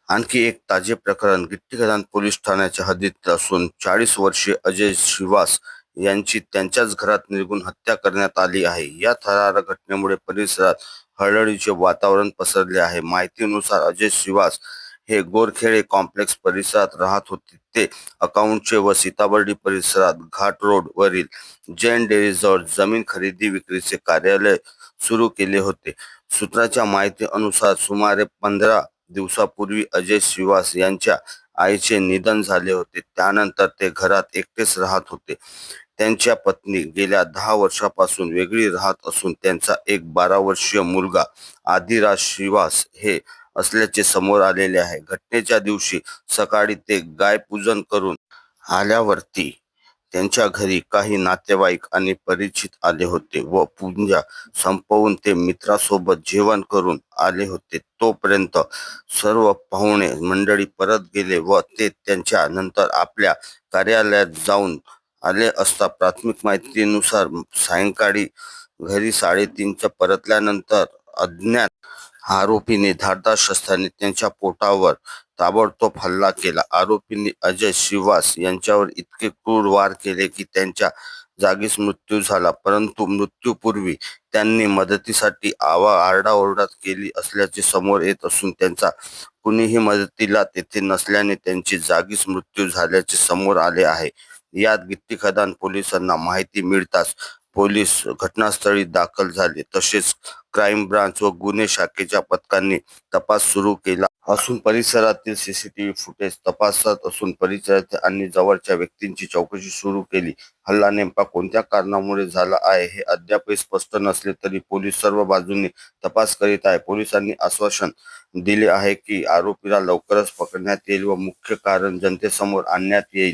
आणखी एक ताजे प्रकरण गिट्टी खदान पोलीस ठाण्याच्या हद्दीत असून 40 वर्षीय अजय श्रीवास यांची त्यांच्याच घरात निर्घृण हत्या करण्यात आली आहे. या थरारक घटनेमुळे परिसरात हळहळीचे वातावरण पसरले आहे. माहितीनुसार अजय श्रीवास हे गोरखेडे कॉम्प्लेक्स परिसरात राहत होते. ते अकाउंटचे व सीताबर्डी परिसरात घाट रोड वरील जैन डेअरीजवळ जमीन खरेदी विक्रीचे कार्यालय सुरू केले होते. सूत्रांच्या माहितीनुसार सुमारे 15 दिवसापूर्वी अजय श्रीवास यांच्या आईचे निधन झाले होते. त्यानंतर ते घरात एकटेच राहत होते. त्यांच्या पत्नी गेल्या 10 वर्षापासून वेगळी राहत असून त्यांचा एक 12 वर्षीय मुलगा आदिराज श्रीवास हे असल्याचे समोर आलेले आहे. घटनेच्या दिवशी सकाळी ते गायपूजन करून आल्यावरती त्यांच्या घरी काही नातेवाईक आणि परिचित आले होते व पूजा संपवून ते मित्रासोबत जेवण करून आले होते. तोपर्यंत सर्व पाहुणे मंडळी परत गेले व ते त्यांच्या नंतर आपल्या कार्यालयात जाऊन आले असता प्राथमिक माहितीनुसार सायंकाळी घरी 3:30च्या परतल्यानंतर अज्ञात आरोपीने धारदार शस्त्राने त्यांच्या पोटावर ताबडतोब हल्ला केला. आरोपींनी अजय श्रीवास यांच्यावर इतके क्रूर वार केले की त्यांच्या जागीच मृत्यू झाला. परंतु मृत्यूपूर्वी त्यांनी मदतीसाठी आरडाओरडा केली असल्याचे समोर येत असून त्यांचा कुणीही मदतीला तेथे नसल्याने त्यांची जागीच मृत्यू झाल्याचे समोर आले आहे. यात गिट्टी खदान पोलिसांना माहिती मिळताच पोलीस घटनास्थळी दाखल झाले. तसेच क्राईम ब्रांच व गुन्हे शाखेच्या पथकांनी तपास सुरू केला असून परिसरातील सीसीटीव्ही फुटेज तपासत असून परिसरातील आणि जवळच्या व्यक्तींची चौकशी सुरू केली. हल्ला नेमका कोणत्या कारणामुळे झाला आहे हे अद्यापही स्पष्ट नसले तरी पोलीस सर्व बाजूंनी तपास करीत आहे. पोलिसांनी आश्वासन दिले आहे की आरोपीला लवकरच पकडण्यात येईल व मुख्य कारण जनतेसमोर आणण्यात येईल.